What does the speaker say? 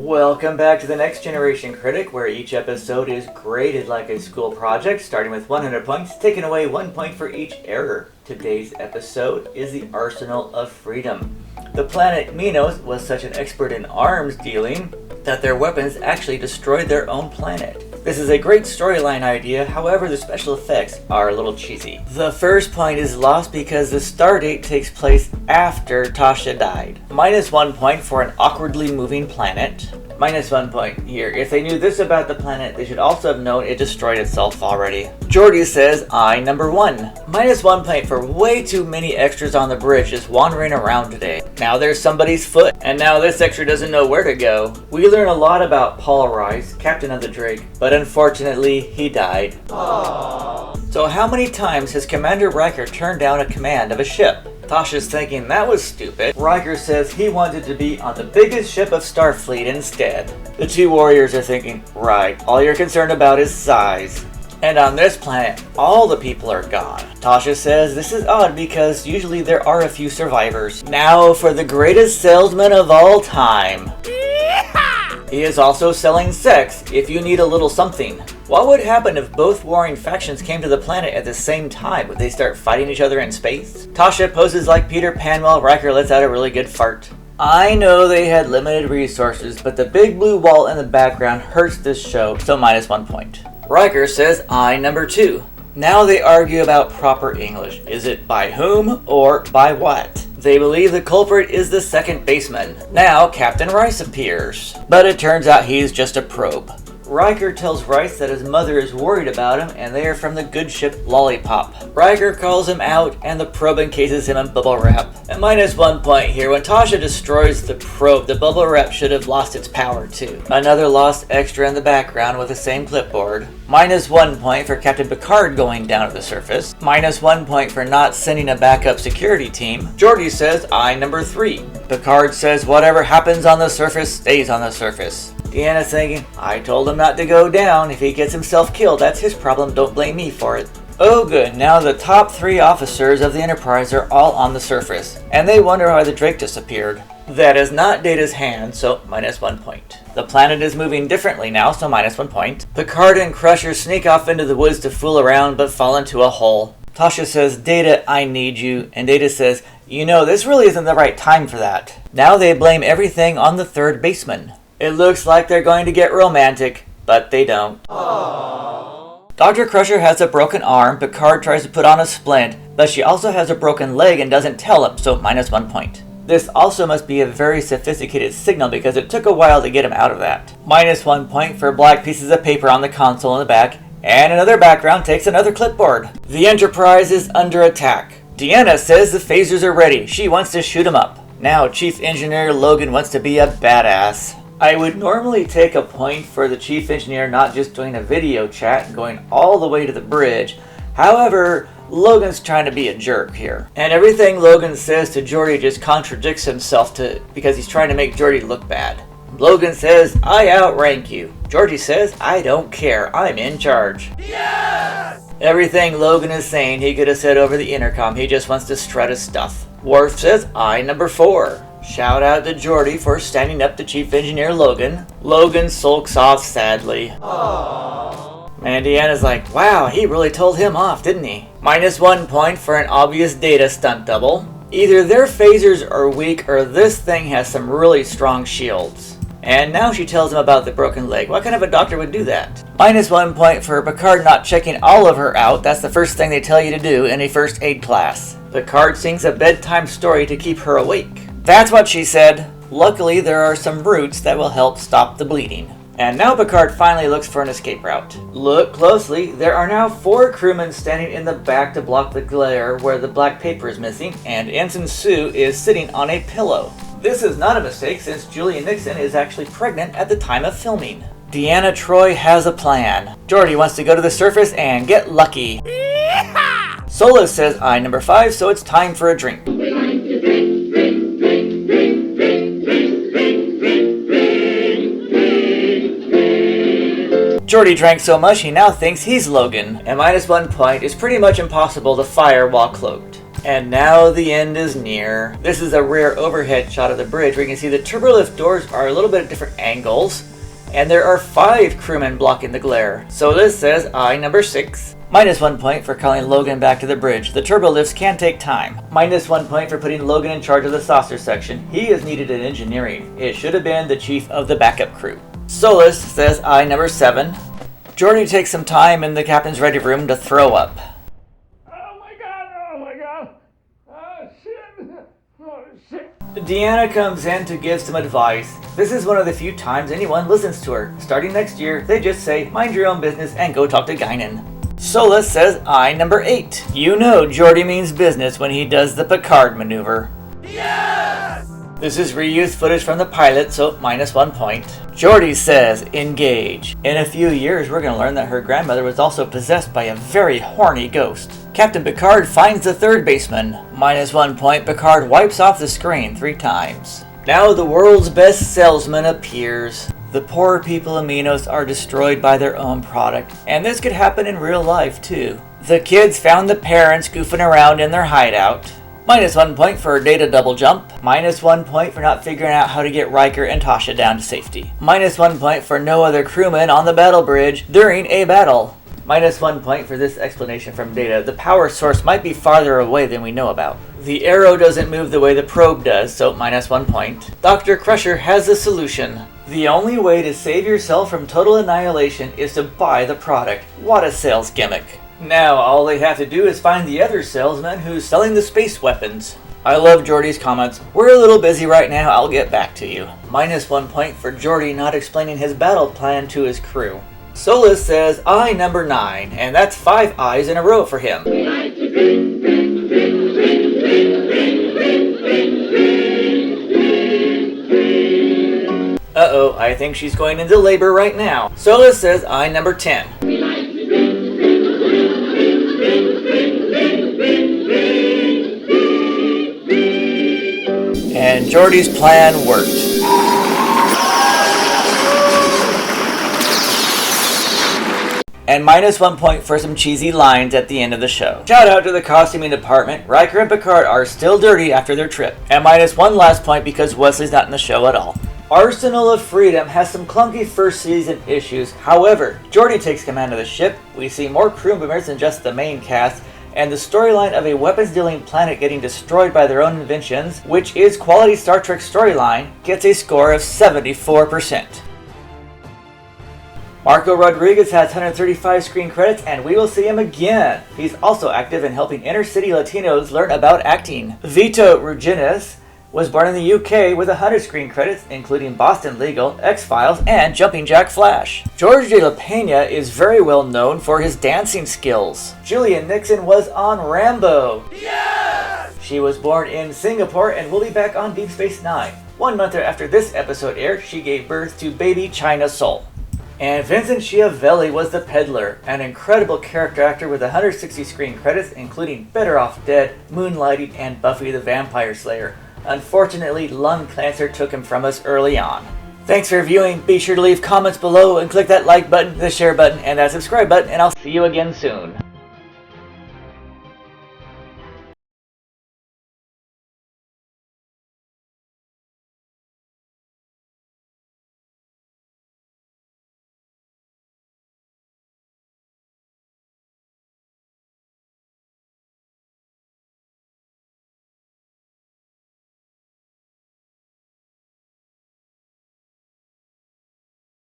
Welcome back to the Next Generation Critic, where each episode is graded like a school project, starting with 100 points, taking away 1 point for each error. Today's episode is the Arsenal of Freedom. The planet Minos was such an expert in arms dealing that their weapons actually destroyed their own planet. This is a great storyline idea, however the special effects are a little cheesy. The first point is lost because the stardate takes place after Tasha died. -1 point for an awkwardly moving planet. -1 point here. If they knew this about the planet, they should also have known it destroyed itself already. Jordy says, I number 1. -1 point for way too many extras on the bridge just wandering around today. Now there's somebody's foot, and now this extra doesn't know where to go. We learn a lot about Paul Rice, captain of the Drake, but unfortunately he died. Aww. So how many times has Commander Riker turned down a command of a ship? Tasha's thinking that was stupid. Riker says he wanted to be on the biggest ship of Starfleet instead. The two warriors are thinking, right, all you're concerned about is size. And on this planet, all the people are gone. Tasha says this is odd because usually there are a few survivors. Now for the greatest salesman of all time. He is also selling sex if you need a little something. What would happen if both warring factions came to the planet at the same time? Would they start fighting each other in space? Tasha poses like Peter Pan while Riker lets out a really good fart. I know they had limited resources, but the big blue wall in the background hurts this show, so -1 point. Riker says, I number 2. Now they argue about proper English. Is it by whom or by what? They believe the culprit is the second baseman. Now Captain Rice appears, but it turns out he's just a probe. Riker tells Rice that his mother is worried about him and they are from the good ship Lollipop. Riker calls him out and the probe encases him in bubble wrap. And -1 point here. When Tasha destroys the probe, the bubble wrap should have lost its power too. Another lost extra in the background with the same clipboard. -1 point for Captain Picard going down to the surface. -1 point for not sending a backup security team. Geordi says, I number 3. Picard says whatever happens on the surface stays on the surface. Deanna's thinking, I told him not to go down. If he gets himself killed, that's his problem. Don't blame me for it. Oh good, now the top 3 officers of the Enterprise are all on the surface, and they wonder why the Drake disappeared. That is not Data's hand, so -1 point. The planet is moving differently now, so -1 point. Picard and Crusher sneak off into the woods to fool around, but fall into a hole. Tasha says, Data, I need you, and Data says, you know, this really isn't the right time for that. Now they blame everything on the third baseman. It looks like they're going to get romantic, but they don't. Aww. Dr. Crusher has a broken arm. Picard tries to put on a splint, but she also has a broken leg and doesn't tell him, so -1 point. This also must be a very sophisticated signal because it took a while to get him out of that. -1 point for black pieces of paper on the console in the back, and another background takes another clipboard. The Enterprise is under attack. Deanna says the phasers are ready. She wants to shoot them up. Now Chief Engineer Logan wants to be a badass. I would normally take a point for the chief engineer not just doing a video chat and going all the way to the bridge. However, Logan's trying to be a jerk here. And everything Logan says to Geordi just contradicts himself because he's trying to make Geordi look bad. Logan says, I outrank you. Geordi says, I don't care. I'm in charge. Yes! Everything Logan is saying he could have said over the intercom. He just wants to strut his stuff. Worf says, I number 4. Shout out to Geordi for standing up to Chief Engineer Logan. Logan sulks off sadly. Aww. And Deanna's like, wow, he really told him off, didn't he? -1 point for an obvious Data stunt double. Either their phasers are weak or this thing has some really strong shields. And now she tells him about the broken leg. What kind of a doctor would do that? -1 point for Picard not checking all of her out. That's the first thing they tell you to do in a first aid class. Picard sings a bedtime story to keep her awake. That's what she said. Luckily, there are some roots that will help stop the bleeding. And now Picard finally looks for an escape route. Look closely. There are now 4 crewmen standing in the back to block the glare where the black paper is missing, and Ensign Sue is sitting on a pillow. This is not a mistake since Julia Nixon is actually pregnant at the time of filming. Deanna Troi has a plan. Geordi wants to go to the surface and get lucky. Sola says, I number 5, so it's time for a drink. Geordi drank so much he now thinks he's Logan, and -1 point is pretty much impossible to fire while cloaked. And now the end is near. This is a rare overhead shot of the bridge where you can see the turbolift doors are a little bit at different angles, and there are 5 crewmen blocking the glare. So this says I number 6. -1 point for calling Logan back to the bridge. The turbolifts can take time. -1 point for putting Logan in charge of the saucer section. He is needed in engineering. It should have been the chief of the backup crew. Solus says I number 7. Geordi takes some time in the captain's ready room to throw up. Deanna comes in to give some advice. This is one of the few times anyone listens to her. Starting next year, they just say, mind your own business and go talk to Guinan. Solus says I number 8. You know Geordi means business when he does the Picard maneuver. Yes! This is reused footage from the pilot, so -1 point. Geordi says engage. In a few years, we're going to learn that her grandmother was also possessed by a very horny ghost. Captain Picard finds the third baseman. -1 point, Picard wipes off the screen 3 times. Now the world's best salesman appears. The poor people of Minos are destroyed by their own product, and this could happen in real life too. The kids found the parents goofing around in their hideout. -1 point for a data double jump. -1 point for not figuring out how to get Riker and Tasha down to safety. -1 point for no other crewmen on the battle bridge during a battle. -1 point for this explanation from Data. The power source might be farther away than we know about. The arrow doesn't move the way the probe does, so -1 point. Dr. Crusher has a solution. The only way to save yourself from total annihilation is to buy the product. What a sales gimmick. Now all they have to do is find the other salesman who's selling the space weapons. I love Geordi's comments. We're a little busy right now, I'll get back to you. -1 point for Geordi not explaining his battle plan to his crew. Solus says I number 9, and that's 5 I's in a row for him. Uh-oh, I think she's going into labor right now. Solus says I number 10. And Geordi's plan worked. And -1 point for some cheesy lines at the end of the show. Shout out to the costuming department. Riker and Picard are still dirty after their trip. And -1 last point because Wesley's not in the show at all. Arsenal of Freedom has some clunky first season issues. However, Geordi takes command of the ship. We see more crew members than just the main cast. And the storyline of a weapons-dealing planet getting destroyed by their own inventions, which is quality Star Trek storyline, gets a score of 74%. Marco Rodriguez has 135 screen credits, and we will see him again. He's also active in helping inner-city Latinos learn about acting. Vito Ruginis was born in the UK with 100 screen credits, including Boston Legal, X-Files, and Jumping Jack Flash. George de la Peña is very well known for his dancing skills. Julian Nixon was on Rambo. Yes! She was born in Singapore and will be back on Deep Space Nine. 1 month after this episode aired, she gave birth to baby China Soul. And Vincent Schiavelli was the Peddler, an incredible character actor with 160 screen credits, including Better Off Dead, Moonlighting, and Buffy the Vampire Slayer. Unfortunately, lung cancer took him from us early on. Thanks for viewing. Be sure to leave comments below and click that like button, the share button, and that subscribe button, and I'll see you again soon.